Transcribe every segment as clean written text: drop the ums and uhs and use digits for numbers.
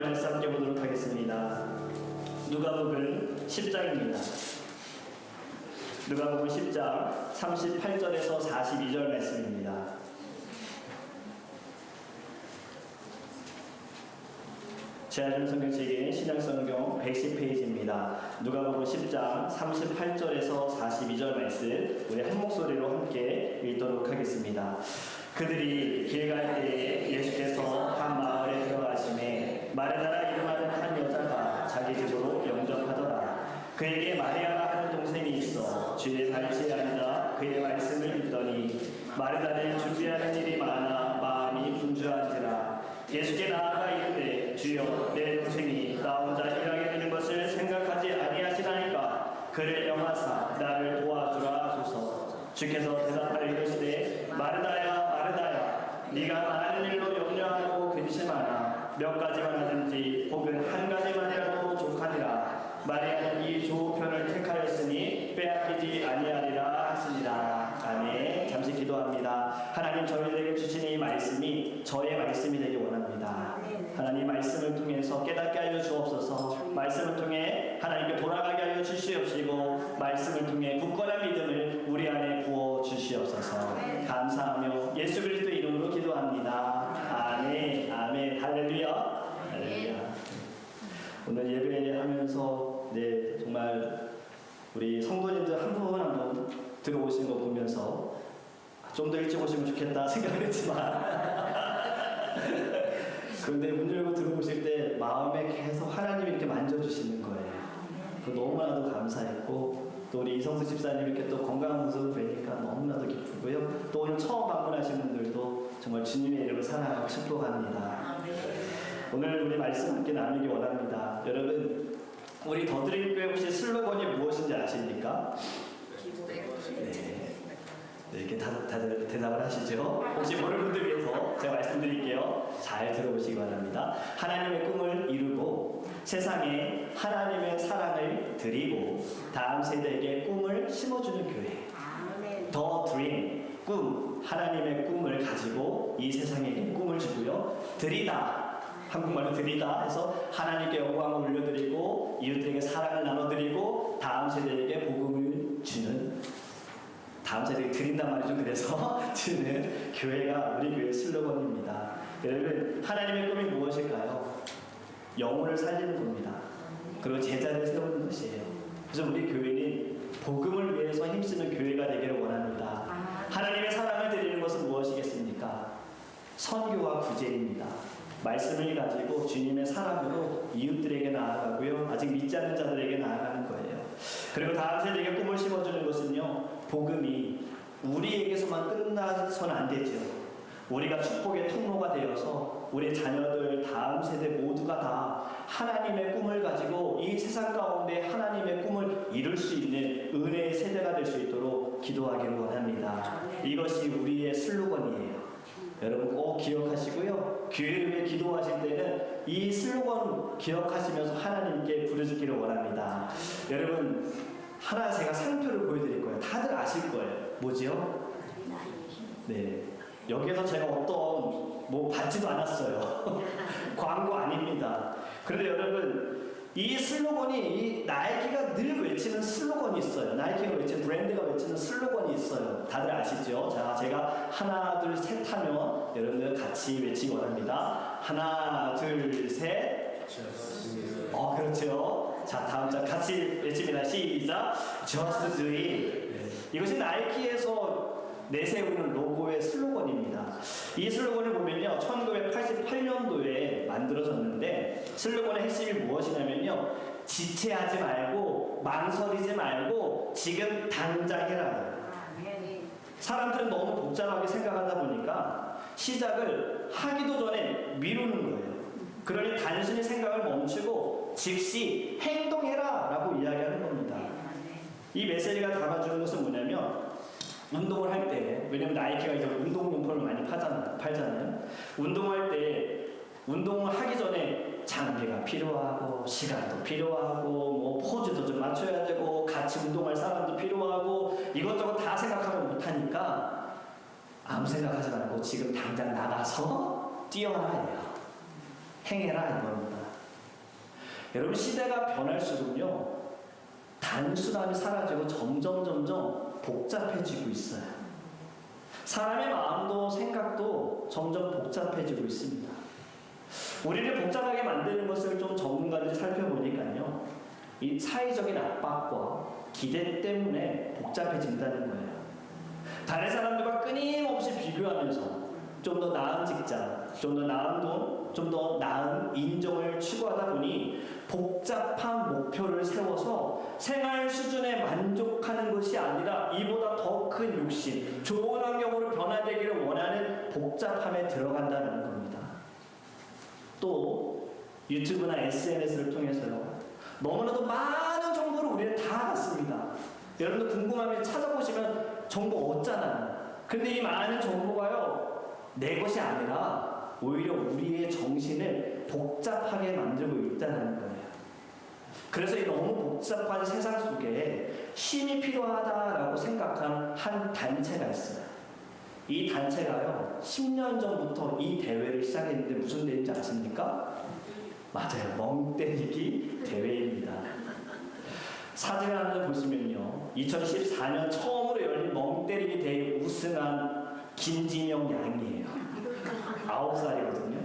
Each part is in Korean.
말씀 함께 보도록 하겠습니다. 누가복음 10장입니다. 누가복음 10장 38절에서 42절 말씀입니다. 제아준 성경책의 신약성경 110페이지입니다. 누가복음 10장 38절에서 42절 말씀 우리 한 목소리로 함께 읽도록 하겠습니다. 그들이 길 갈 때에 예수께서 한 마을에 들어가시매 마르다라 이름하는 한 여자가 자기 집으로 영접하더라. 그에게 마리아라 하는 동생이 있어 주의 발치에 앉아 그의 말씀을 듣더니 마르다는 준비하는 일이 많아 마음이 분주한지라. 예수께 나아가 이르되 주여 내 동생이 나 혼자 일하게 되는 것을 생각하지 아니하시나이까 그를 명하사 나를 도와주라 하소서. 주께서 대답하여 이르시되 마르다야 마르다야 네가 많은 일로 염려하고 근심하나 몇 가지만 하든지 혹은 한 가지만이라도 족하니라. 마리아는 이 좋은 편을 택하였으니 빼앗기지 아니하리라 하시니라. 아멘. 잠시 기도합니다. 하나님, 저희들에게 주신 이 말씀이 저의 말씀이 되기 원합니다. 하나님, 말씀을 통해서 깨닫게 하여 주옵소서. 말씀을 통해 하나님께 돌아가게 하여 주시옵시고 말씀을 통해 굳건한 믿음을 우리 안에 부어 주시옵소서. 감사하며 예수 그리스도의 이름으로 기도합니다. 아멘. 아멘. 할렐루야. 할렐루야. 오늘 예배하면서 정말 우리 성도님들 한 분 한 분 들어오신 거 보면서 좀 더 일찍 오시면 좋겠다 생각을 했지만 그런데 문 열고 들어오실 때 마음에 계속 하나님이 이렇게 만져주시는 거예요. 너무나도 감사했고 또 우리 이성수 집사님 이렇게 또 건강한 모습을 뵈니까 너무나도 기쁘고요. 또 오늘 처음 방문하신 분들도 정말 주님의 이름을 사랑하고 축복합니다. 오늘 우리 말씀 함께 나누기 원합니다. 여러분, 우리 더드림교회 혹시 슬로건이 무엇인지 아십니까? 네, 이렇게 다들 대답을 하시죠? 혹시 모르는 분들 위해서 제가 말씀드릴게요. 잘 들어보시기 바랍니다. 하나님의 꿈을 이루고 세상에 하나님의 사랑을 드리고 다음 세대에게 꿈을 심어주는 교회. 더 드림, 꿈, 하나님의 꿈을 가지고 이 세상에게 꿈을 주고요. 드리다, 한국말로 드리다 해서 하나님께 영광을 올려드리고 이웃들에게 사랑을 나눠드리고 다음 세대에게 복음을 주는, 다음 세대에게 드린단 말이죠. 그래서 주는 교회가 우리 교회의 슬로건입니다. 여러분, 하나님의 꿈이 무엇일까요? 영혼을 살리는 겁니다. 그리고 제자를 세우는 것이에요. 그래서 우리 교회는 복음을 위해서 힘쓰는 교회가 되기를 원합니다. 하나님의 사랑을 드리는 것은 무엇이겠습니까? 선교와 구제입니다. 말씀을 가지고 주님의 사랑으로 이웃들에게 나아가고요. 아직 믿지 않는 자들에게 나아가는 거예요. 그리고 다음 세대에게 꿈을 심어주는 것은요, 복음이 우리에게서만 끝나서는 안 되죠. 우리가 축복의 통로가 되어서 우리 자녀들, 다음 세대 모두가 다 하나님의 꿈을 가지고 이 세상 가운데 하나님의 꿈을 이룰 수 있는 은혜의 세대가 될 수 있도록 기도하기를 원합니다. 이것이 우리의 슬로건이에요. 여러분 꼭 기억하시고요. 교회를 위해 기도하실 때는 이 슬로건 기억하시면서 하나님께 부르짖기를 원합니다. 여러분, 하나 제가 상표를 보여드릴 거예요. 다들 아실 거예요. 뭐지요? 네. 여기에서 제가 어떤 받지도 않았어요. 광고 아닙니다. 그런데 여러분, 이 슬로건이, 이 나이키가 늘 외치는 슬로건이 있어요. 나이키가 외치는, 브랜드가 외치는 슬로건이 있어요. 다들 아시죠? 자, 제가 하나, 둘, 셋 하면 여러분들 같이 외치기 원합니다. 하나, 둘, 셋. 그렇죠. 자, 다음 자 같이 외칩니다. 시작. Just do it. 이것이 나이키에서 내세우는 로고의 슬로건입니다. 이 슬로건을 보면요, 1988년도에 만들어졌는데 슬로건의 핵심이 무엇이냐면요, 지체하지 말고 망설이지 말고 지금 당장 해라. 사람들은 너무 복잡하게 생각하다 보니까 시작을 하기도 전에 미루는 거예요. 그러니 단순히 생각을 멈추고 즉시 행동해라 라고 이야기하는 겁니다. 이 메시지가 담아주는 것은 뭐냐면, 운동을 할 때, 왜냐면 나이키가 이제 운동용품을 많이 팔잖아요. 운동할 때, 운동을 하기 전에 장비가 필요하고, 시간도 필요하고, 포즈도 좀 맞춰야 되고, 같이 운동할 사람도 필요하고, 이것저것 다 생각하면 못하니까, 아무 생각하지 말고 지금 당장 나가서 뛰어라 해요. 행해라 이겁니다. 여러분, 시대가 변할수록요, 단순함이 사라지고 점점 복잡해지고 있어요. 사람의 마음도 생각도 점점 복잡해지고 있습니다. 우리를 복잡하게 만드는 것을 좀 전문가들이 살펴보니까요, 이 사회적인 압박과 기대 때문에 복잡해진다는 거예요. 다른 사람들과 끊임없이 비교하면서 좀 더 나은 직장, 좀 더 나은 돈, 좀 더 나은 인정을 추구하다 보니 복잡한 목표를 세워서 생활 수준에 만족하는 것이 아니라 이보다 더 큰 욕심, 좋은 환경으로 변화되기를 원하는 복잡함에 들어간다는 겁니다. 또 유튜브나 SNS를 통해서요, 너무나도 많은 정보를 우리는 다 받습니다. 여러분도 궁금하면 찾아보시면 정보 얻잖아요. 근데 이 많은 정보가요, 내 것이 아니라 오히려 우리의 정신을 복잡하게 만들고 있다는 거예요. 그래서 이 너무 복잡한 세상 속에 힘이 필요하다라고 생각한 한 단체가 있어요. 이 단체가요, 10년 전부터 이 대회를 시작했는데 무슨 대회인지 아십니까? 맞아요. 멍때리기 대회입니다. 사진을 하나 보시면요, 2014년 처음으로 열린 멍때리기 대회 우승한 김진영 양이에요. 9살이거든요.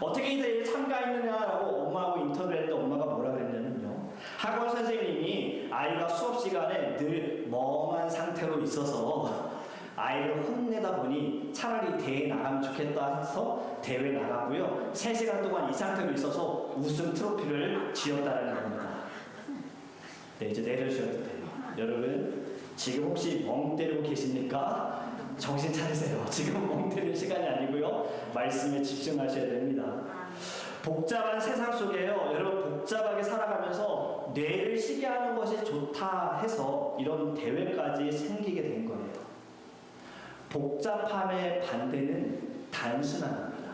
어떻게 이 대회에 참가했느냐라고 엄마하고 인터뷰를 했는데 엄마가 뭐라 그랬냐면요, 학원 선생님이 아이가 수업 시간에 늘 멍한 상태로 있어서 아이를 혼내다 보니 차라리 대회에 나가면 좋겠다 해서 대회 나가고요, 3시간 동안 이 상태로 있어서 우승 트로피를 쥐었다는 겁니다. 네, 이제 내려주셔도 돼요. 여러분, 지금 혹시 멍 때리고 계십니까? 정신 차리세요. 지금 멍 때리는 시간이 아니고요, 말씀에 집중하셔야 됩니다. 복잡한 세상 속에요, 여러분, 복잡하게 살아가면서 뇌를 쉬게 하는 것이 좋다 해서 이런 대회까지 생기게 된 거예요. 복잡함의 반대는 단순함입니다.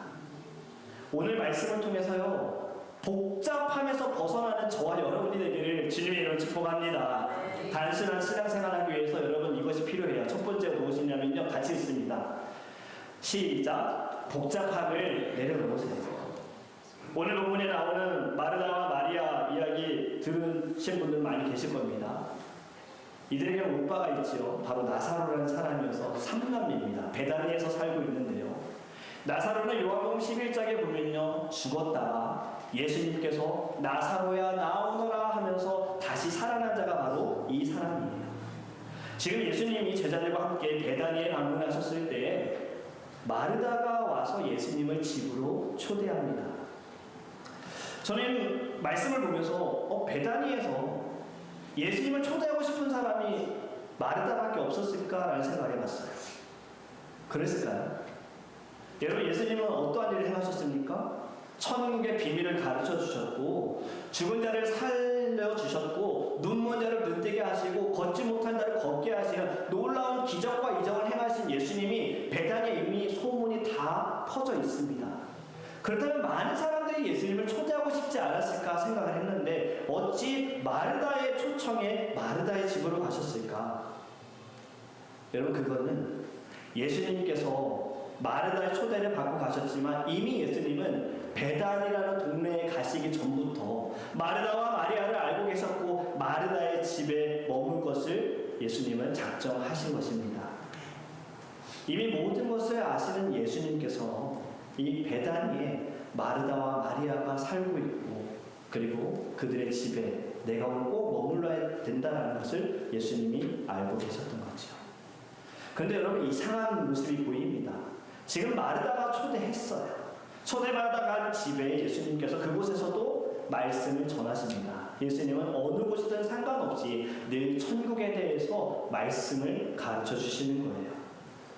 오늘 말씀을 통해서요, 복잡함에서 벗어나는 저와 여러분이 되기를 주님의 이름으로 축복합니다. 단순한 신앙생활하기 위해서 여러분, 이것이 필요해요. 첫 번째 무엇이냐면요, 같이 있습니다. 시작. 복잡함을 내려놓으세요. 오늘 본문에 나오는 마르다와 마리아 이야기 들으신 분들 많이 계실 겁니다. 이들에게는 오빠가 있지요. 바로 나사로라는 사람이어서 삼남매입니다. 베다니에서 살고 있는데요, 나사로는 요한복음 11장에 보면요, 죽었다가 예수님께서 나사로야 나오너라 하면서 다시 살아난 자가 바로 이 사람이에요. 지금 예수님이 제자들과 함께 베다니에 방문하셨을 때에 마르다가 와서 예수님을 집으로 초대합니다. 저는 말씀을 보면서 베다니에서 예수님을 초대하고 싶은 사람이 마르다밖에 없었을까라는 생각을 해봤어요. 그랬을까요? 여러분, 예수님은 어떠한 일을 행하셨습니까? 천국의 비밀을 가르쳐 주셨고, 죽은 자를 살려주셨고, 눈먼 자를 눈뜨게 하시고, 걷지 못한 자를 걷게 하시는 놀라운 기적과 이적을 행하신 예수님이 베다니에 이미 소문이 다 퍼져 있습니다. 그렇다면 많은 사람들이 예수님을 초대하고 싶지 않았을까 생각을 했는데, 어찌 마르다의 초청에 마르다의 집으로 가셨을까? 여러분, 그거는 예수님께서 마르다의 초대를 받고 가셨지만 이미 예수님은 베단이라는 동네에 가시기 전부터 마르다와 마리아를 알고 계셨고, 마르다의 집에 머물 것을 예수님은 작정하신 것입니다. 이미 모든 것을 아시는 예수님께서 이 베다니에 마르다와 마리아가 살고 있고, 그리고 그들의 집에 내가 오늘 꼭 머물러야 된다는 것을 예수님이 알고 계셨던 거죠. 그런데 여러분, 이상한 모습이 보입니다. 지금 마르다가 초대했어요. 초대받아 간 집에 예수님께서 그곳에서도 말씀을 전하십니다. 예수님은 어느 곳이든 상관없이 늘 천국에 대해서 말씀을 가르쳐 주시는 거예요.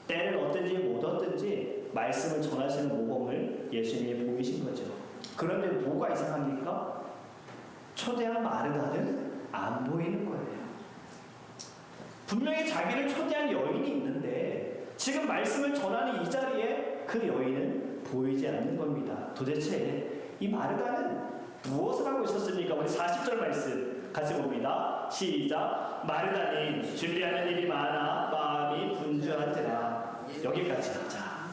때를 얻든지 못 얻든지 말씀을 전하시는 모범을 예수님이 보이신 거죠. 그런데 뭐가 이상합니까? 초대한 마르다는 안 보이는 거예요. 분명히 자기를 초대한 여인이 있는데 지금 말씀을 전하는 이 자리에 그 여인은 보이지 않는 겁니다. 도대체 이 마르다는 무엇을 하고 있었습니까? 우리 40절 말씀 같이 봅니다. 시작. 마르다는 준비하는 일이 많아 마음이 분주하더라. 여기까지. 자,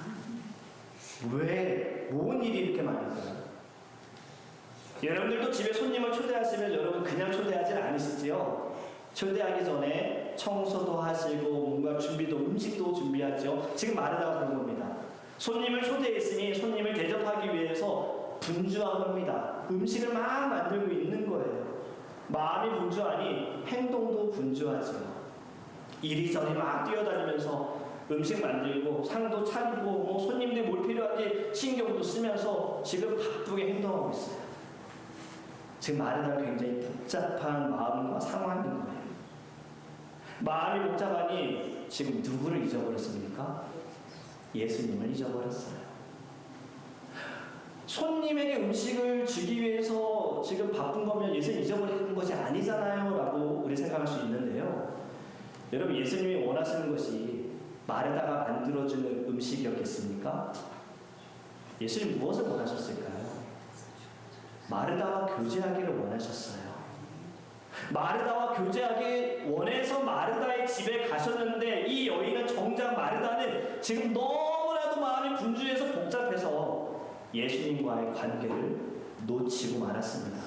왜 뭔 일이 이렇게 많을까요? 여러분들도 집에 손님을 초대하시면 여러분 그냥 초대하지 않으시지요? 초대하기 전에 청소도 하시고 뭔가 준비도 음식도 준비하죠. 지금 마르다가 그런 겁니다. 손님을 초대했으니 손님을 대접하기 위해서 분주한 겁니다. 음식을 막 만들고 있는 거예요. 마음이 분주하니 행동도 분주하죠. 이리저리 막 뛰어다니면서 음식 만들고 상도 차리고 뭐 손님들이 뭘 필요한지 신경도 쓰면서 지금 바쁘게 행동하고 있어요. 지금 마르다가 굉장히 복잡한 마음과 상황인 거예요. 마음이 복잡하니 지금 누구를 잊어버렸습니까? 예수님을 잊어버렸어요. 손님에게 음식을 주기 위해서 지금 바쁜 거면 예수님 잊어버리는 것이 아니잖아요 라고 우리 생각할 수 있는데요. 여러분, 예수님이 원하시는 것이 마르다가 만들어주는 음식이었겠습니까? 예수님 무엇을 원하셨을까요? 마르다와 교제하기를 원하셨어요. 마르다와 교제하기 원해서 마르다의 집에 가셨는데 이 여인은 정작 마르다는 지금 너무나도 마음이 분주해서 복잡해서 예수님과의 관계를 놓치고 말았습니다.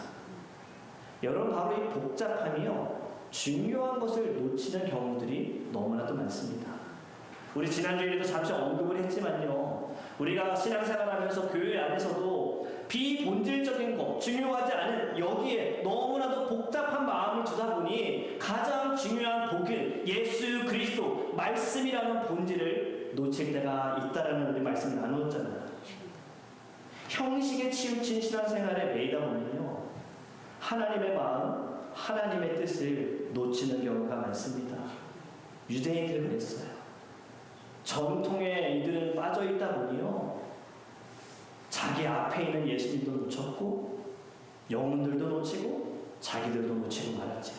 여러분, 바로 이 복잡함이요, 중요한 것을 놓치는 경우들이 너무나도 많습니다. 우리 지난주에도 잠시 언급을 했지만요, 우리가 신앙생활하면서 교회 안에서도 비본질적인 것, 중요하지 않은 여기에 너무나도 복잡한 마음을 두다 보니 가장 중요한 복은 예수 그리스도 말씀이라는 본질을 놓칠 때가 있다라는 우리 말씀을 나누었잖아요. 형식에 치우친 신앙생활에 매이다 보면요, 하나님의 마음, 하나님의 뜻을 놓치는 경우가 많습니다. 유대인들은 그랬어요. 전통에 이들은 빠져있다 보니요, 자기 앞에 있는 예수님도 놓쳤고 영혼들도 놓치고 자기들도 놓치고 말았죠.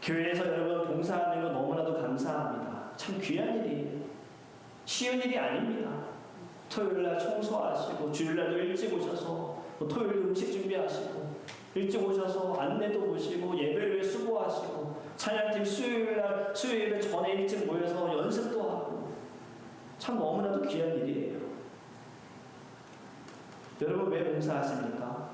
교회에서 여러분 봉사하는 거 너무나도 감사합니다. 참 귀한 일이에요. 쉬운 일이 아닙니다. 토요일날 청소하시고 주일날도 일찍 오셔서 토요일 음식 준비하시고 일찍 오셔서 안내도 보시고 예배를 위해 수고하시고 찬양팀 수요일에 전에 일찍 모여서 연습도 하고 참 너무나도 귀한 일이에요. 여러분, 왜 봉사하십니까?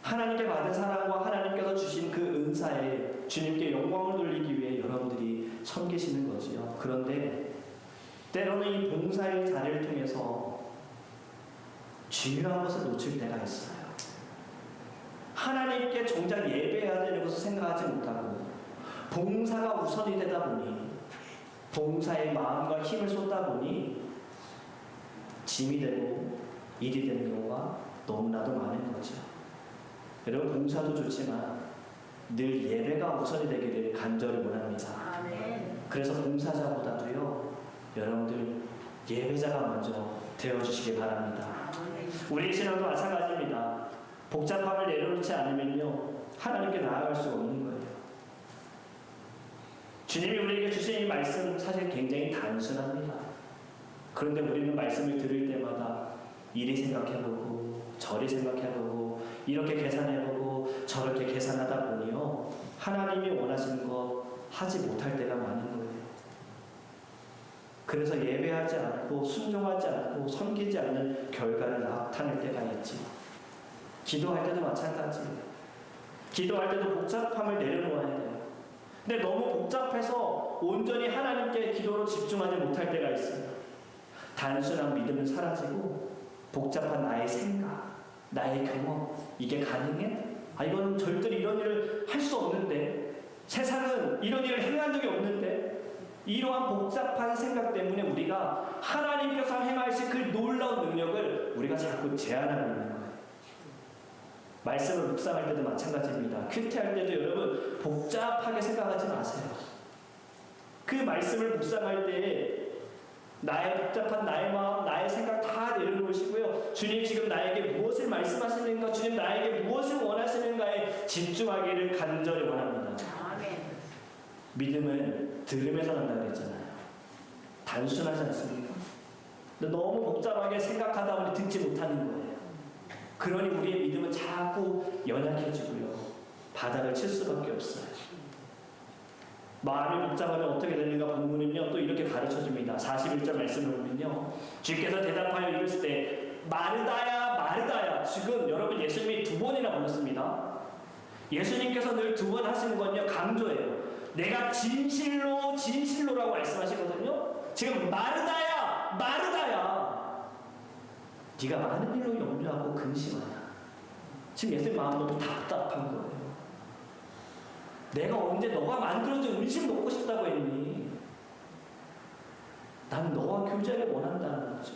하나님께 받은 사랑과 하나님께서 주신 그 은사에 주님께 영광을 돌리기 위해 여러분들이 섬기시는 거지요. 그런데 때로는 이 봉사의 자리를 통해서 중요한 것을 놓칠 때가 있어요. 하나님께 정작 예배해야 되는 것을 생각하지 못하고 봉사가 우선이 되다 보니, 봉사의 마음과 힘을 쏟다 보니 짐이 되고 일이 되는 경우가 너무나도 많은 거죠. 여러분, 봉사도 좋지만 늘 예배가 우선이 되기를 간절히 원합니다. 그래서 봉사자보다도요, 여러분들 예배자가 먼저 되어주시기 바랍니다. 우리 신앙도 마찬가지입니다. 복잡함을 내려놓지 않으면요, 하나님께 나아갈 수 없는 거예요. 주님이 우리에게 주신 이 말씀 사실 굉장히 단순합니다. 그런데 우리는 말씀을 들을 때마다 이리 생각해보고 저리 생각해보고 이렇게 계산해보고 저렇게 계산하다 보니요, 하나님이 원하시는 것 하지 못할 때가 많은 거예요. 그래서 예배하지 않고 순종하지 않고 섬기지 않는 결과를 나타낼 때가 있지. 기도할 때도 마찬가지예요. 기도할 때도 복잡함을 내려놓아야 돼요. 근데 너무 복잡해서 온전히 하나님께 기도로 집중하지 못할 때가 있어요. 단순한 믿음은 사라지고 복잡한 나의 생각, 나의 경험, 이게 가능해? 이건 절대로 이런 일을 할 수 없는데, 세상은 이런 일을 행한 적이 없는데, 이러한 복잡한 생각 때문에 우리가 하나님께서 행하실 그 놀라운 능력을 우리가 자꾸 제한하고 있는 거예요. 말씀을 묵상할 때도 마찬가지입니다. 큐티할 때도 여러분 복잡하게 생각하지 마세요. 그 말씀을 묵상할 때 나의 복잡한 나의 마음, 나의 생각 다 내려놓으시고요, 주님 지금 나에게 무엇을 말씀하시는가, 주님 나에게 무엇을 원하시는가에 집중하기를 간절히 원합니다. 아멘. 믿음은 들음에서 난다 그랬잖아요. 단순하지 않습니까? 근데 너무 복잡하게 생각하다 보니 듣지 못하는 거예요. 그러니 우리의 믿음은 자꾸 연약해지고요, 바닥을 칠 수밖에 없어요. 마음이 복잡하면 어떻게 되는가 본문은요, 또 이렇게 가르쳐줍니다. 41절 말씀을 보면요, 주께서 대답하여 이르시되 마르다야 마르다야. 지금 여러분 예수님이 2번이나 불렀습니다. 예수님께서 늘 2번 하시는 건요, 강조해요. 내가 진실로 진실로라고 말씀하시거든요. 지금 마르다야 마르다야, 네가 많은 일로 염려하고 근심하냐. 지금 예수님 마음 너무 답답한 거예요. 내가 언제 너가 만들어준 음식 먹고 싶다고 했니? 난 너와 교제를 원한다는 거죠.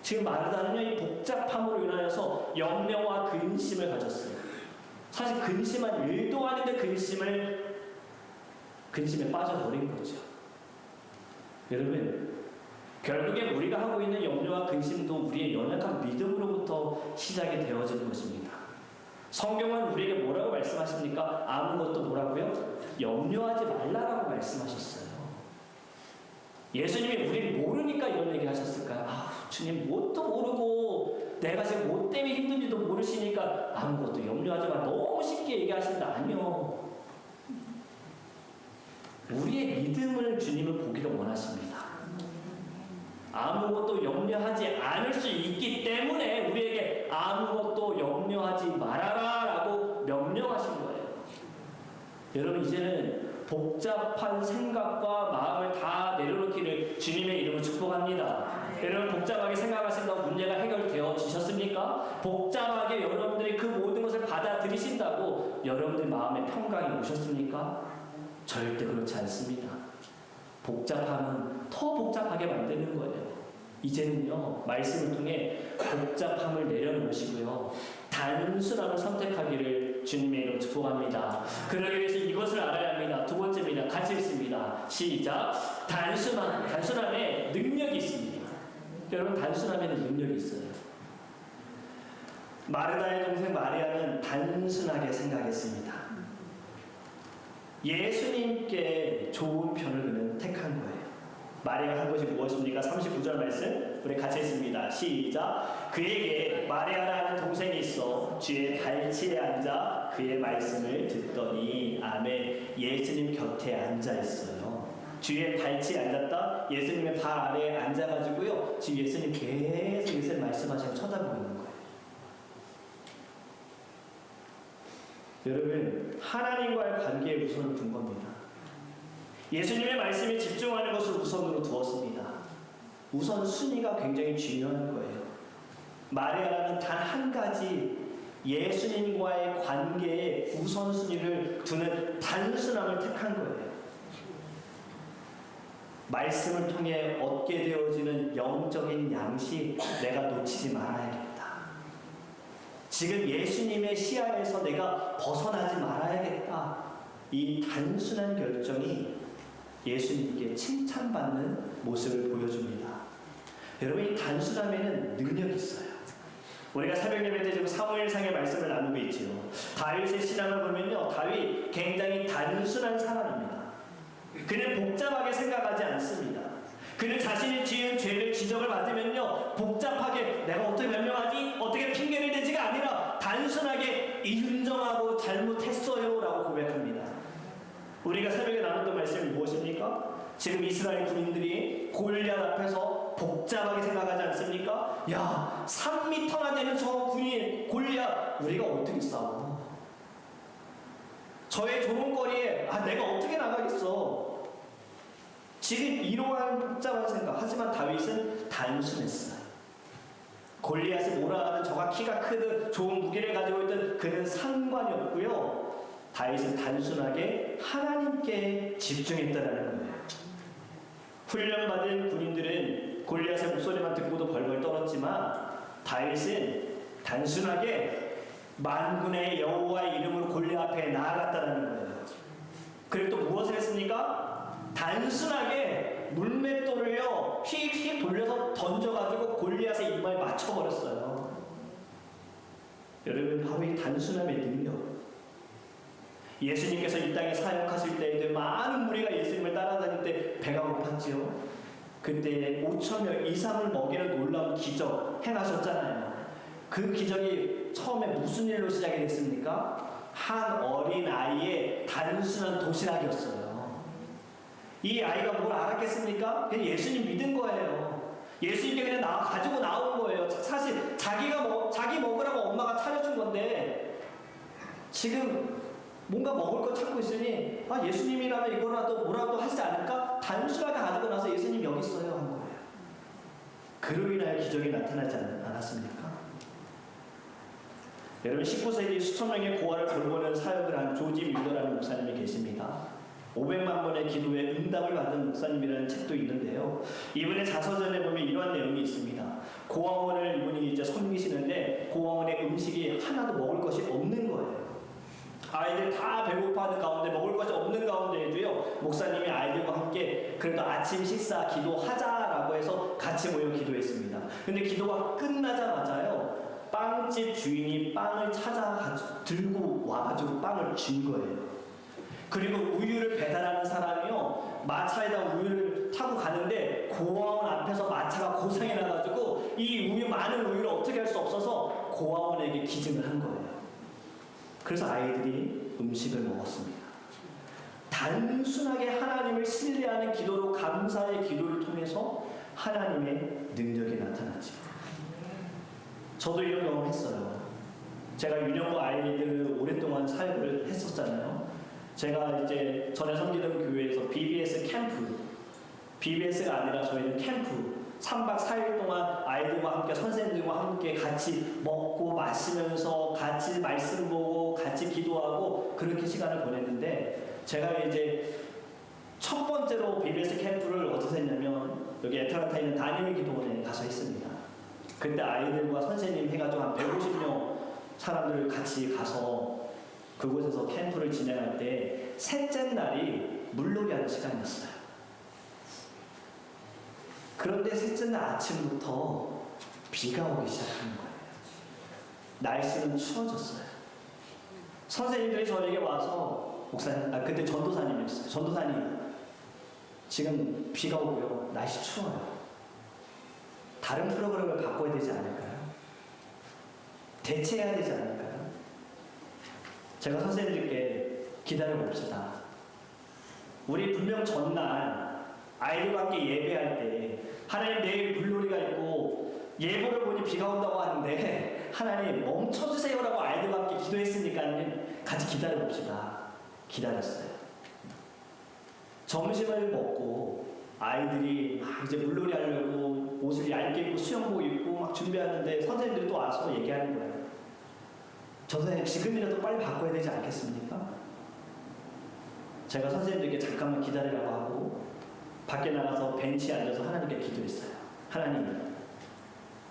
지금 마르다는요, 이 복잡함으로 인하여서 염려와 근심을 가졌어요. 사실 근심한 일도 아닌데 근심에 빠져버린 거죠. 여러분, 결국에 우리가 하고 있는 염려와 근심도 우리의 연약한 믿음으로부터 시작이 되어지는 것입니다. 성경은 우리에게 뭐라고 말씀하십니까? 아무것도 뭐라고요? 염려하지 말라라고 말씀하셨어요. 예수님이 우리를 모르니까 이런 얘기 하셨을까요? 주님 뭣도 모르고 내가 지금 뭐 때문에 힘든지도 모르시니까 아무것도 염려하지 마, 너무 쉽게 얘기하신다. 아니요. 우리의 믿음을 주님은 보기를 원하십니다. 아무것도 염려하지 않을 수 있기 때문에 우리에게 아무것도 염려하지 말아라 라고 명령하신 거예요. 여러분, 이제는 복잡한 생각과 마음을 다 내려놓기를 주님의 이름으로 축복합니다. 여러분, 복잡하게 생각하신다고 문제가 해결되어지셨습니까? 복잡하게 여러분들이 그 모든 것을 받아들이신다고 여러분들 마음에 평강이 오셨습니까? 절대 그렇지 않습니다. 복잡함은 더 복잡하게 만드는 거예요. 이제는요, 말씀을 통해 복잡함을 내려놓으시고요, 단순함을 선택하기를 주님의 이름으로 축복합니다. 그러기 위해서 이것을 알아야 합니다. 2번째입니다. 같이 읽습니다. 시작. 단순함에 능력이 있습니다. 여러분, 단순함에는 능력이 있어요. 마르다의 동생 마리아는 단순하게 생각했습니다. 예수님께 좋은 편을 그는 택한 거예요. 마리아가 한 것이 무엇입니까? 39절 말씀 우리 같이 읽습니다. 시작. 그에게 마리아라는 동생이 있어 주의 발치에 앉아 그의 말씀을 듣더니. 아멘. 예수님 곁에 앉아 있어요. 주의 발치에 앉았다. 예수님의 발 아래에 앉아가지고요, 지금 예수님 계속 예수님 말씀하시고 쳐다보고 있는 거예요. 여러분, 하나님과의 관계에 우선을 둔 겁니다. 예수님의 말씀에 집중하는 것을 우선으로 두었습니다. 우선 순위가 굉장히 중요한 거예요. 마리아라는 단 한 가지 예수님과의 관계에 우선순위를 두는 단순함을 택한 거예요. 말씀을 통해 얻게 되어지는 영적인 양식, 내가 놓치지 말아야겠다. 지금 예수님의 시야에서 내가 벗어나지 말아야겠다. 이 단순한 결정이 예수님께 칭찬받는 모습을 보여줍니다. 여러분, 이 단순함에는 능력이 있어요. 우리가 새벽 예배 때 지금 사무엘상의 말씀을 나누고 있지요. 다윗의 신앙을 보면요, 다윗 굉장히 단순한 사람입니다. 그는 복잡하게 생각하지 않습니다. 그는 자신이 지은 죄를 지적을 받으면요, 복잡하게 내가 어떻게 변명하지? 어떻게 핑계를 대지가 아니라 단순하게 인정하고 잘못했어요 라고 고백합니다. 우리가 새벽에 나눴던 말씀이 무엇입니까? 지금 이스라엘 군인들이 골리앗 앞에서 복잡하게 생각하지 않습니까? 야, 3m나 되는 저 군인 골리앗 우리가 어떻게 싸워? 저의 조롱거리에 내가 어떻게 나가겠어? 지금 이러한 복잡한 생각. 하지만 다윗은 단순했어요. 골리앗이 뭐라 하든 저가 키가 크든 좋은 무기를 가지고 있든 그는 상관이 없고요, 다윗은 단순하게 하나님께 집중했다라는 거예요. 훈련받은 군인들은 골리앗의 목소리만 듣고도 벌벌 떨었지만 다윗은 단순하게 만군의 여호와의 이름으로 골리앗 앞에 나아갔다라는 거예요. 그리고 또 무엇을 했습니까? 단순하게 물맷돌을요 휙휙 돌려서 던져가지고 골리앗의 이마에 맞춰버렸어요. 여러분, 바로 이 단순함의 능력. 예수님께서 이 땅에 사역하실 때에도 많은 무리가 예수님을 따라다닐 때 배가 고팠지요. 그때 5,000명 이상을 먹이는 놀라운 기적 행하셨잖아요. 그 기적이 처음에 무슨 일로 시작이 됐습니까? 한 어린 아이의 단순한 도시락이었어요. 이 아이가 뭘 알았겠습니까? 그냥 예수님 믿은 거예요. 예수님께 그냥 가지고 나온 거예요. 사실 자기 먹으라고 엄마가 차려준 건데 지금 뭔가 먹을 거 찾고 있으니 예수님이라면 이거라도 뭐라도 하지 않을까? 단순하게 가지고 나서 예수님 여기 있어요 한 거예요. 그로 인하여 기적이 나타나지 않았습니까? 여러분 19세기 수천 명의 고아를 돌보는 사역을 한 조지 뮬러라는 목사님이 계십니다. 500만 번의 기도에 응답을 받은 목사님이라는 책도 있는데요. 이분의 자서전에 보면 이러한 내용이 있습니다. 고아원을 이분이 이제 섬기시는데 고아원에 음식이 하나도 먹을 것이 없는 거예요. 아이들 다 배고파하는 가운데 먹을 것이 없는 가운데에도요 목사님이 아이들과 함께 그래도 아침 식사 기도하자라고 해서 같이 모여 기도했습니다. 근데 기도가 끝나자마자요 빵집 주인이 빵을 들고 와가지고 빵을 준 거예요. 그리고 우유를 배달하는 사람이요 마차에다 우유를 타고 가는데 고아원 앞에서 마차가 고장이 나가지고 이 많은 우유를 어떻게 할 수 없어서 고아원에게 기증을 한 거예요. 그래서 아이들이 음식을 먹었습니다. 단순하게 하나님을 신뢰하는 기도로 감사의 기도를 통해서 하나님의 능력이 나타나죠. 저도 이런 경험했어요. 제가 유년부 아이들을 오랫동안 사역을 했었잖아요. 제가 이제 전에 섬기던 교회에서 BBS 캠프, BBS가 아니라 저희는 캠프 3박 4일 동안 아이들과 함께 선생님들과 함께 같이 먹고 마시면서 같이 말씀 보고 같이 기도하고 그렇게 시간을 보냈는데 제가 이제 첫 번째로 BBS 캠프를 어디서 했냐면 여기 애틀란타에 있는 다니엘 기도원에 가서 했습니다. 그때 아이들과 선생님 해가지고 한 150명 사람들 같이 가서 그곳에서 캠프를 진행할 때 셋째 날이 물놀이 하는 시간이었어요. 그런데 셋째 날 아침부터 비가 오기 시작한 거예요. 날씨는 추워졌어요. 선생님들이 저에게 와서 목사님, 그때 전도사님이었어요. 전도사님, 지금 비가 오고요. 날씨 추워요. 다른 프로그램을 바꿔야 되지 않을까요? 대체해야 되지 않을까요? 제가 선생님들께 기다려봅시다. 우리 분명 전날 아이들과 함께 예배할 때 하나님 내일 물놀이가 있고 예보를 보니 비가 온다고 하는데 하나님 멈춰주세요라고 아이들과 함께 기도했으니까 같이 기다려봅시다. 기다렸어요. 점심을 먹고 아이들이 막 이제 물놀이 하려고 옷을 얇게 입고 수영복 입고 막 준비하는데 선생님들이 또 와서 얘기하는 거예요. 저 선생님 지금이라도 빨리 바꿔야 되지 않겠습니까? 제가 선생님들께 잠깐만 기다리라고 하고 밖에 나가서 벤치에 앉아서 하나님께 기도했어요. 하나님,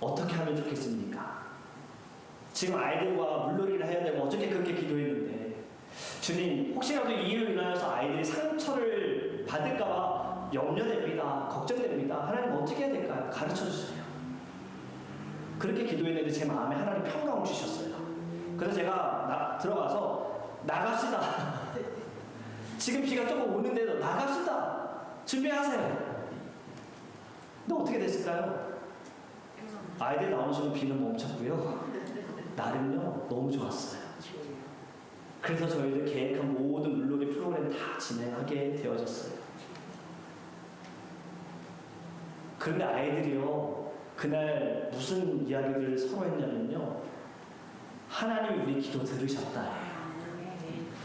어떻게 하면 좋겠습니까? 지금 아이들과 물놀이를 해야 되고 어저께 그렇게 기도했는데 주님, 혹시라도 이 일로 인하여서 아이들이 상처를 받을까봐 염려됩니다. 걱정됩니다. 하나님 어떻게 해야 될까요? 가르쳐주세요. 그렇게 기도했는데 제 마음에 하나님 평강을 주셨어요. 그래서 제가 들어가서 나갑시다. 지금 비가 조금 오는데도 나갑시다. 준비하세요. 근데 어떻게 됐을까요? 아이들 나오는 순간 비는 멈췄고요. 날은요 너무 좋았어요. 그래서 저희들 계획한 모든 물놀이 프로그램 다 진행하게 되어졌어요. 그런데 아이들이요 그날 무슨 이야기를 서로 했냐면요, 하나님이 우리 기도 들으셨다.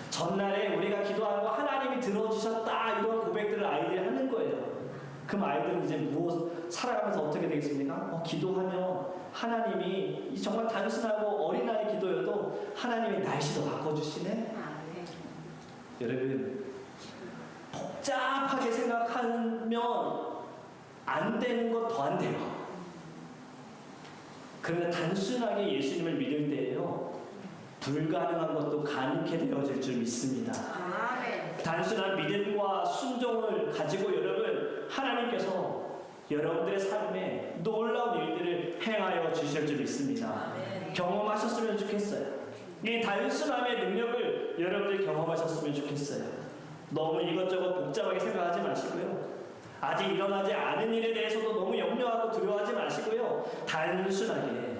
전날에 우리가 기도한 거 하나님이 들어주셨다. 이런 고백들을 아이들이 하는 거예요. 그럼 아이들은 이제 살아가면서 어떻게 되겠습니까? 기도하면 하나님이 정말 단순하고 어린아이 기도여도 하나님이 날씨도 바꿔주시네. 여러분, 복잡하게 생각하면 안 되는 것 더 안 돼요. 그러나 단순하게 예수님을 믿을 때에요, 불가능한 것도 가능하게 되어질 줄 믿습니다. 단순한 믿음과 순종을 가지고 여러분, 하나님께서 여러분들의 삶에 놀라운 일들을 행하여 주실 줄 믿습니다. 경험하셨으면 좋겠어요. 이 단순함의 능력을 여러분들이 경험하셨으면 좋겠어요. 너무 이것저것 복잡하게 생각하지 마시고요. 아직 일어나지 않은 일에 대해서도 너무 염려하고 두려워하지 마시고요. 단순하게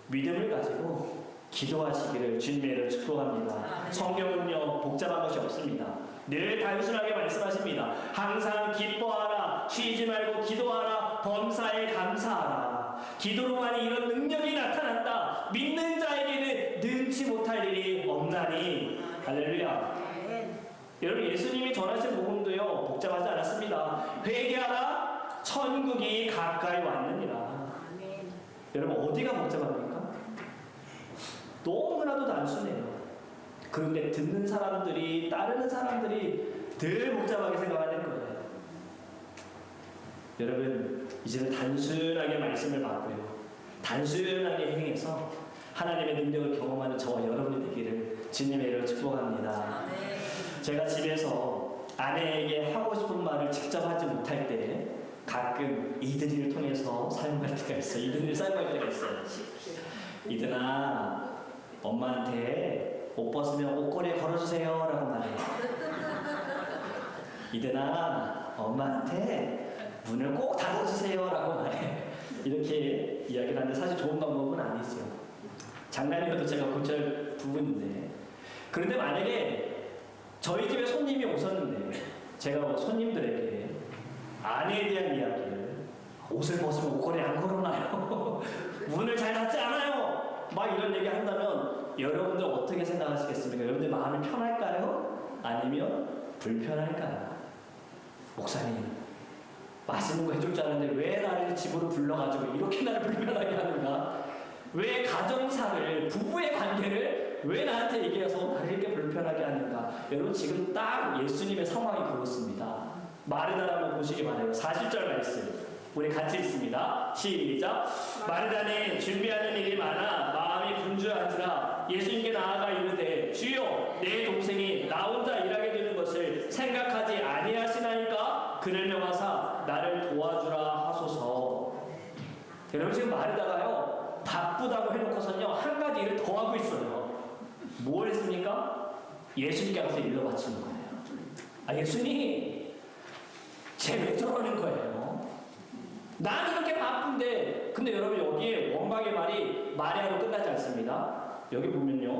믿음을 가지고 기도하시기를 주님의 이름으로 축복합니다. 성경은요 복잡한 것이 없습니다. 늘 단순하게 말씀하십니다. 항상 기뻐하라, 쉬지 말고 기도하라, 범사에 감사하라. 기도로만이 이런 능력이 나타난다. 믿는 자에게는 능치 못할 일이 없나니. 할렐루야. 여러분, 예수님이 전하신 복음도요 복잡하지 않았습니다. 회개하라, 천국이 가까이 왔느니라. 여러분, 어디가 복잡합니까? 너무나도 단순해요. 그런데 듣는 사람들이, 따르는 사람들이 늘 복잡하게 생각하는 거예요. 여러분, 이제는 단순하게 말씀을 받고요, 단순하게 행해서 하나님의 능력을 경험하는 저와 여러분이 되기를 주님의 이름으로 축복합니다. 제가 집에서 아내에게 하고 싶은 말을 직접 하지 못할 때 가끔 이든이를 통해서 사용할 때가 있어요. 이든이를 사용할 때가 있어요. 이든아, 엄마한테 옷 벗으면 옷걸이에 걸어주세요 라고 말해요. 이든아, 엄마한테 문을 꼭 닫아주세요 라고 말해. 이렇게 이야기를 하는데 사실 좋은 방법은 아니죠. 장난이어도 제가 고칠 부분인데, 그런데 만약에 저희 집에 손님이 오셨는데 제가 뭐 손님들에게 아내에 대한 이야기를, 옷을 벗으면 옷걸이 안 걸어놔요, 문을 잘 닫지 않아요, 막 이런 얘기 한다면 여러분들 어떻게 생각하시겠습니까? 여러분들 마음이 편할까요? 아니면 불편할까요? 목사님, 맛있는 거 해줄 줄 알았는데 왜 나를 집으로 불러가지고 이렇게 나를 불편하게 하는가? 왜 가정사를, 부부의 관계를 왜 나한테 얘기해서 나를 이렇게 불편하게 하는가? 여러분, 지금 딱 예수님의 상황이 그렇습니다. 마르다를 한번 보시기 바라요. 40절 말씀 우리 같이 읽습니다. 시작. 마르다는 준비하는 일이 많아 마음이 분주한지라 예수님께 나아가 이르되, 주여, 내 동생이 나 혼자 일하게 되는 것을 생각하지 아니하시나이까? 그를 명하사 나를 도와주라 하소서. 여러분, 지금 마르다가요 바쁘다고 해놓고서는요 한 가지 일을 더 하고 있어요. 뭘 했습니까? 예수님께 가서 일러 바치는 거예요. 아, 예수님, 쟤 왜 저러는 거예요? 난 이렇게 바쁜데. 근데 여러분, 여기에 원박의 말이 마리아로 끝나지 않습니다. 여기 보면요,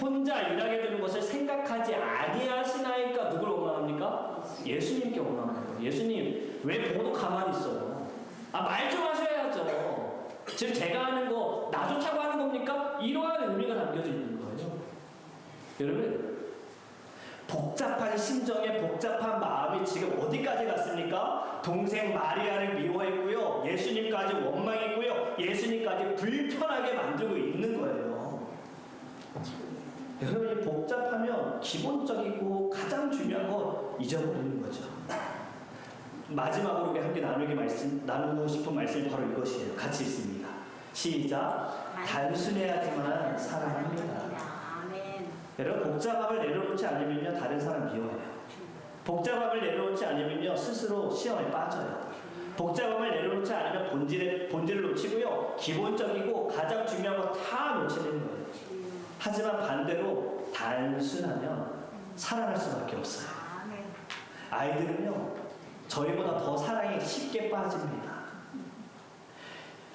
혼자 일하게 되는 것을 생각하지 아니하시나이까 누구를 원망합니까? 예수님께 원망하는 거예요. 예수님, 왜 보고도 가만히 있어요? 아, 말 좀 하셔야죠. 지금 제가 하는 거 나 좋다고 하는 겁니까? 이러한 의미가 담겨져 있는 거예요. 여러분, 복잡한 심정에 복잡한 마음이 지금 어디까지 갔습니까? 동생 마리아를 미워했고요, 예수님까지 원망했고요, 예수님까지 불편하게 만들고 있는 거예요. 여러분이 복잡하면 기본적이고 가장 중요한 거 잊어버리는 거죠. 마지막으로 우리 함께 나누고 싶은 말씀이 바로 이것이에요. 같이 읽습니다. 시작. 단순해야지만 사랑합니다. 여러분, 복잡함을 내려놓지 않으면요 다른 사람 미워해요. 복잡함을 내려놓지 않으면요 스스로 시험에 빠져요. 복잡함을 내려놓지 않으면 본질을 놓치고요, 기본적이고 가장 중요한 거 다 놓치는 거예요. 하지만 반대로 단순하면 사랑할 수밖에 없어요. 아이들은요 저희보다 더 사랑에 쉽게 빠집니다.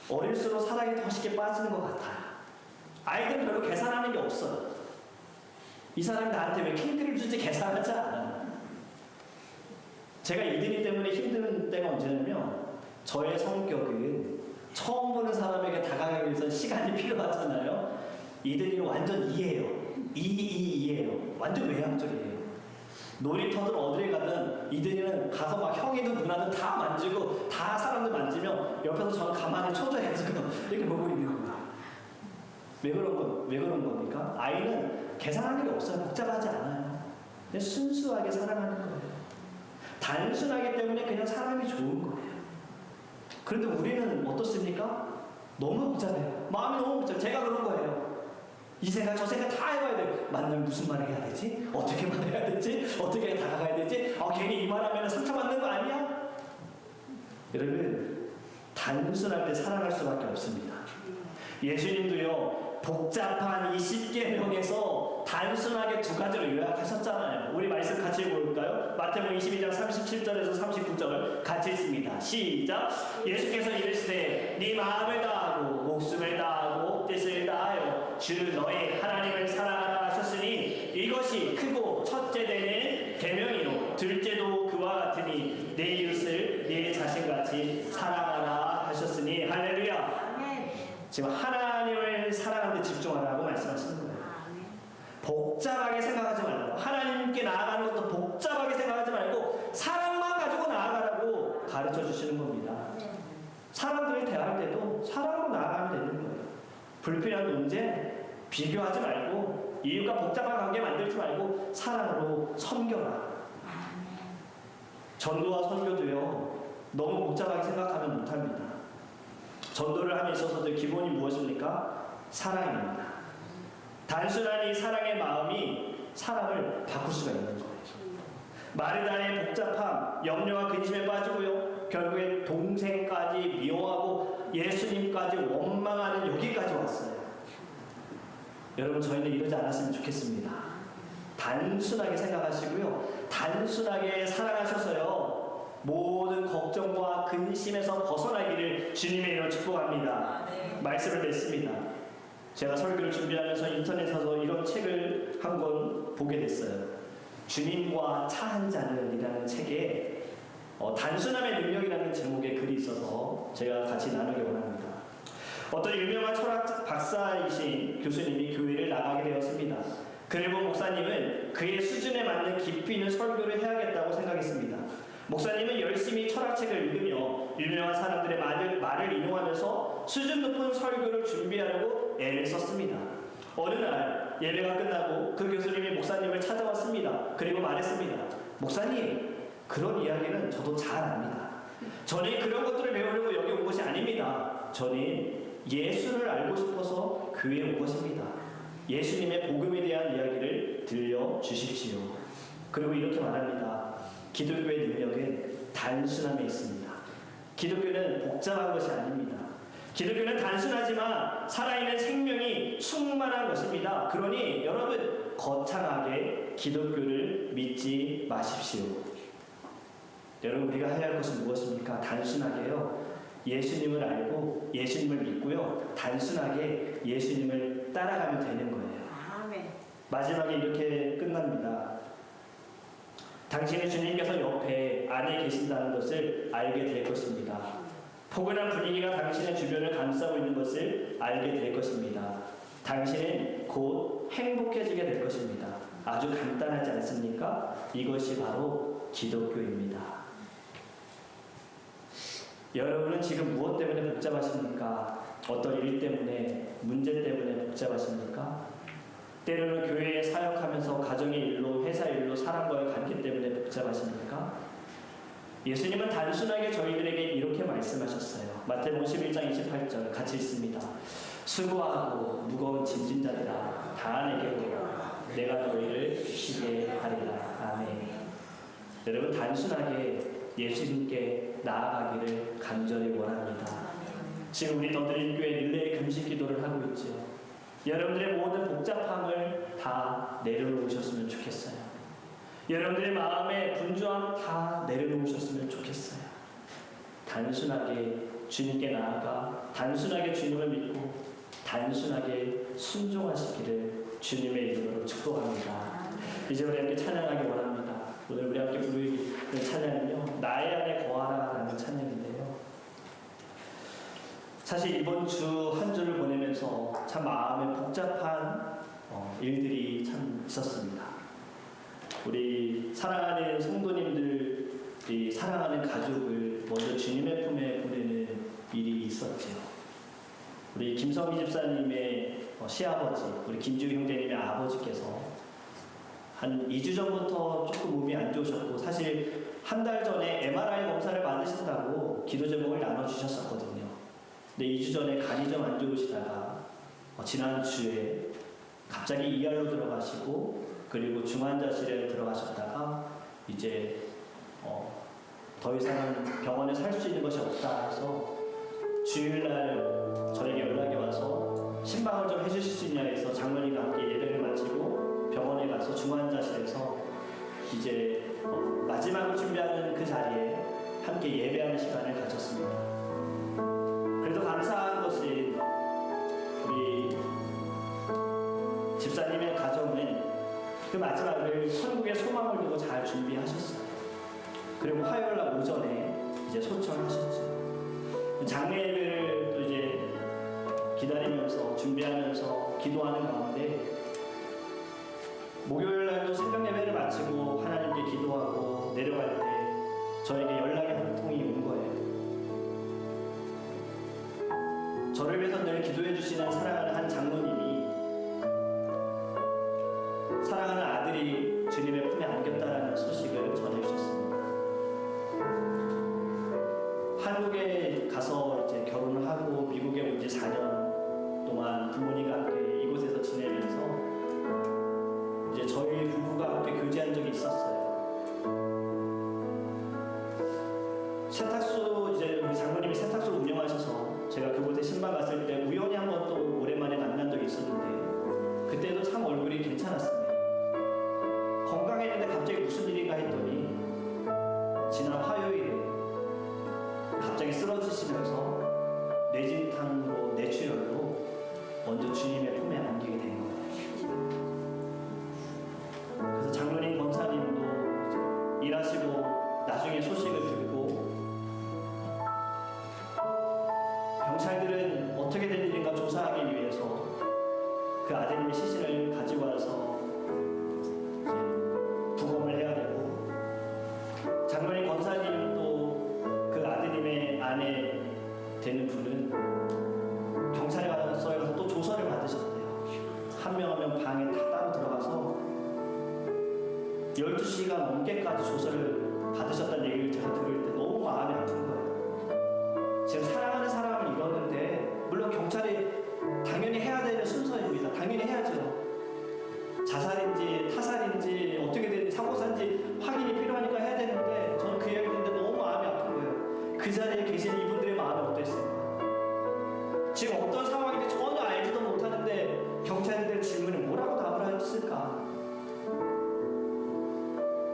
어릴수록 사랑이 더 쉽게 빠지는 것 같아요. 아이들은 별로 계산하는 게 없어요. 이 사람이 나한테 왜 캔디를 주지 계산하지 않아요. 제가 이든이 때문에 힘든 때가 언제냐면, 저의 성격은 처음 보는 사람에게 다가가기 위해서 시간이 필요하잖아요. 이든이는 완전 이예요. 이예요. 완전 외향적이에요. 놀이터든 어디를 가든 이든이는 가서 막 형이든 누나든 다 만지고, 다 사람들 만지면 옆에서 저는 가만히 초조해가지고 이렇게 보고 있는 겁니다. 왜 그런 겁니까? 아이는 계산하는 게 없어요. 복잡하지 않아요. 그냥 순수하게 사랑하는 거예요. 단순하기 때문에 그냥 사람이 좋은 거예요. 그런데 우리는 어떻습니까? 너무 복잡해요. 마음이 너무 복잡해요. 제가 그런 거예요. 이 생각 저 생각 다 해봐야 돼요. 만나면 무슨 말을 해야 되지? 어떻게 말해야 되지? 어떻게 다가가야 되지? 괜히 이 말하면 상처받는 거 아니야? 여러분, 단순할 때 사랑할 수밖에 없습니다. 예수님도요 복잡한 이 10계명에서 단순하게 두 가지로 요약하셨잖아요. 우리 말씀 같이 읽어볼까요? 마태복음 22장 37절에서 39절 같이 읽습니다. 시작. 예수께서 이르시되 네 마음을 다하고 목숨을 다하고 뜻을 다하여 주 너의 하나님을 사랑하라 하셨으니 이것이 크고 첫째 되는 계명이요 둘째도 그와 같으니 내 이웃을 네 자신같이 사랑하라 하셨으니 할렐루야. 지금 하나님을 사랑하는 데 집중하라고 말씀하시는 거예요. 복잡하게 생각하지 말고 하나님께 나아가는 것도 복잡하게 생각하지 말고 사랑만 가지고 나아가라고 가르쳐 주시는 겁니다. 사람들을 대할 때도 사랑으로 나아가면 되는 거예요. 불필요한 논쟁, 비교하지 말고 이유가 복잡한 관계 만들지 말고 사랑으로 섬겨라. 전도와 선교도요 너무 복잡하게 생각하면 못합니다. 전도를 함에 있어서도 기본이 무엇입니까? 사랑입니다. 단순한 이 사랑의 마음이 사람을 바꿀 수가 있는 거예요. 마르다의 복잡함, 염려와 근심에 빠지고요. 결국엔 동생까지 미워하고 예수님까지 원망하는 여기까지 왔어요. 여러분 저희는 이러지 않았으면 좋겠습니다. 단순하게 생각하시고요. 단순하게 사랑하셔서요. 모든 걱정과 근심에서 벗어나기를 주님의 이름으로 축복합니다. 말씀을 냈습니다. 제가 설교를 준비하면서 인터넷에서 이런 책을 한 권 보게 됐어요. 주님과 차 한 잔은 이라는 책에 단순함의 능력이라는 제목의 글이 있어서 제가 같이 나누기 원합니다. 어떤 유명한 철학 박사이신 교수님이 교회를 나가게 되었습니다. 그를 본 목사님은 그의 수준에 맞는 깊이 있는 설교를 해야겠다고 생각했습니다. 목사님은 열심히 철학책을 읽으며 유명한 사람들의 말을 인용하면서 수준 높은 설교를 준비하려고 애를 썼습니다. 어느 날 예배가 끝나고 그 교수님이 목사님을 찾아왔습니다. 그리고 말했습니다. 목사님, 그런 이야기는 저도 잘 압니다. 저는 그런 것들을 배우려고 여기 온 것이 아닙니다. 저는 예수를 알고 싶어서 교회에 온 것입니다. 예수님의 복음에 대한 이야기를 들려주십시오. 그리고 이렇게 말합니다. 기독교의 능력은 단순함에 있습니다. 기독교는 복잡한 것이 아닙니다. 기독교는 단순하지만 살아있는 생명이 충만한 것입니다. 그러니 여러분 거창하게 기독교를 믿지 마십시오. 여러분 우리가 해야 할 것은 무엇입니까? 단순하게요. 예수님을 알고 예수님을 믿고요. 단순하게 예수님을 따라가면 되는 거예요. 마지막에 이렇게 끝납니다. 당신의 주님께서 옆에 안에 계신다는 것을 알게 될 것입니다. 포근한 분위기가 당신의 주변을 감싸고 있는 것을 알게 될 것입니다. 당신은 곧 행복해지게 될 것입니다. 아주 간단하지 않습니까? 이것이 바로 기독교입니다. 여러분은 지금 무엇 때문에 복잡하십니까? 어떤 일 때문에, 문제 때문에 복잡하십니까? 때로는 교회에 사역하면서 가정의 일로, 회사 일로, 사람과의 관계 때문에 복잡하십니까? 예수님은 단순하게 저희들에게 이렇게 말씀하셨어요. 마태복음 11장 28절 같이 읽습니다. 수고하고 무거운 짐진 자들아 다 내게로 오라. 내가 너희를 쉬게 하리라. 아멘. 여러분 단순하게 예수님께 나아가기를 간절히 원합니다. 지금 우리 너드림 교회 릴레이 금식 기도를 하고 있죠. 여러분들의 모든 복잡함을 다 내려놓으셨으면 좋겠어요. 여러분들의 마음의 분주함 다 내려놓으셨으면 좋겠어요. 단순하게 주님께 나아가 단순하게 주님을 믿고 단순하게 순종하시기를 주님의 이름으로 축복합니다. 이제 우리 함께 찬양하기 원합니다. 오늘 우리 함께 부르는 찬양은요, 나의 안에 거하라 라는 찬양인데요. 사실 이번 주 한 주를 보내면서 참 마음에 복잡한 일들이 참 있었습니다. 우리 사랑하는 성도님들이 사랑하는 가족을 먼저 주님의 품에 보내는 일이 있었죠. 우리 김성희 집사님의 시아버지, 우리 김주 형제님의 아버지께서 한 2주 전부터 조금 몸이 안 좋으셨고 사실 한 달 전에 MRI 검사를 받으신다고 기도 제목을 나눠주셨었거든요. 근데 2주 전에 간이 좀 안 좋으시다가 지난주에 갑자기 ER로 들어가시고 그리고 중환자실에 들어가셨다가 이제 더 이상은 병원에 살 수 있는 것이 없다 해서 주일날 저에게 연락이 와서 신방을 좀 해주실 수 있냐 해서 장로님과 함께 예배를 마치고 병원에 가서 중환자실에서 이제 마지막을 준비하는 그 자리에 함께 예배하는 시간을 가졌습니다. 그래도 감사한 것이 우리 집사님의 가정은 그 마지막을 천국의 소망을 두고 잘 준비하셨어요. 그리고 화요일 날 오전에 이제 소천하셨죠. 장례 예배를 또 이제 기다리면서 준비하면서 기도하는 가운데 목요일 날도 새벽 예배를 마치고 하나님께 기도하고 내려갈 때 저에게 연락이 한 통이 온 거예요. 저를 위해서 늘 기도해 주시는 사랑하는 한 장로님이 사랑하는 아들이 주님의 품에 안겼다라는 소식을 전해주셨습니다. 한국에 가서 이제 결혼을 하고 미국에 온 지 4년 동안 부모님과 함께 이곳에서 지내면서 이제 저희 부부가 함께 교제한 적이 있었어요. 세탁소 이제 우리 장모님이 세탁소를 운영하셔서 제가 그곳에 신방 갔을 때 우연히 한 번 또 오랜만에 만난 적이 있었는데 그때도 참 얼굴이 괜찮았습니다. 건강했는데 갑자기 무슨 일인가 했더니 지난 화요일에 갑자기 쓰러지시면서 뇌진탕으로 뇌출혈로 먼저 주님의 품에 안기게 된 거예요. 그래서 장로님 권사님도 일하시고 나중에 소식을 듣고 경찰들은 어떻게 된 일인가 조사하기 위해서 그 아드님의 시신을 가지고 와서 부검을 해야 되고 장로님 권사님도 그 아드님의 아내 되는 분은 경찰에 가서 또 조서를 받으셨대요. 한 명 한 명 방에 다 따로 들어가서 12시간 넘게까지 조서를 받으셨다는 얘기를 제가 들을 때 너무 마음이 아픈 거예요. 지금 사랑하는 사람을 잃었는데 물론 경찰이 당연히 해야 되는 순서입니다. 당연히 해야죠. 자살인지 타살인지 어떻게 되는지 사고사인지 확인이 필요하니까 해야 되는데 저는 그 얘기 듣는데 너무 마음이 아픈 거예요. 그 자리에 계신 이분들의 마음이 어땠을까? 지금 어떤 상황인지 전혀 알지도 못하는데 경찰들 질문에 뭐라고 답을 했을까?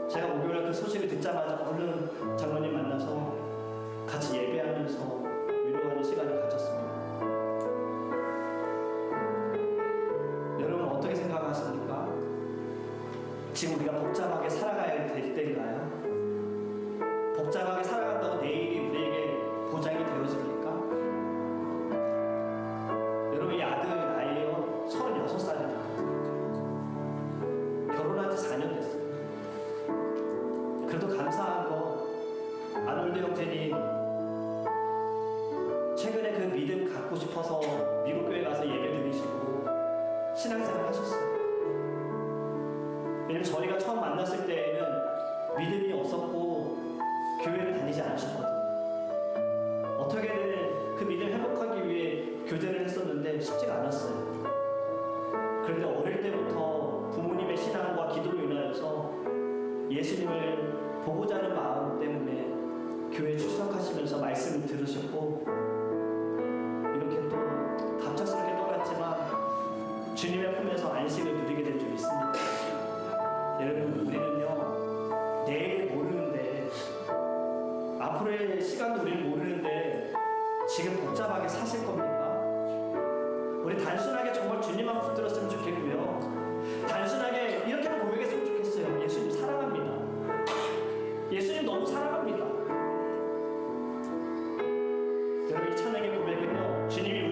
제가 목요일날 그 소식을 듣자마자 얼른 장로님 만나서 같이 예배하면서 위로하는 시간을 가졌습니다. 여러분 어떻게 생각하십니까? 지금 우리가 복잡하게 살아가야 될 때인가요? 복잡하게 살아간다고 내일이 우리에게 보장이 되어집니까? 여러분 이 아들 나이요 36살이다. 결혼한 지 4년 됐어요. 그래도 감사한 거 아놀드 형제님 최근에 그 믿음 갖고 싶어서 미국 교회 가서 예배 드리시고 신앙생활 하셨어요. 왜냐면 저희가 처음 만났을 때에는 믿음이 없었고 교회를 다니지 않으셨거든요. 어떻게든 그 믿음을 회복하기 위해 교제를 했었는데 쉽지가 않았어요. 그런데 어릴 때부터 부모님의 신앙과 기도로 인하여서 예수님을 보고자 하는 마음 때문에 교회에 출석하시면서 말씀을 들으셨고 이렇게 또 갑작스럽게 떠났지만 주님의 품에서 안식을 누리게 된 적이 있습니다. 여러분 우리는요 내일 모르는데 앞으로의 시간도 우리는 모르는데 지금 복잡하게 사실 겁니까? 우리 단순하게 정말 주님만 붙들었으면 좋겠고요. 단순하게 이렇게만 고백했으면 좋겠어요. 예수님 사랑합니다. 예수님 너무 사랑합니다. 여러분 이 찬양의 고백은요 주님이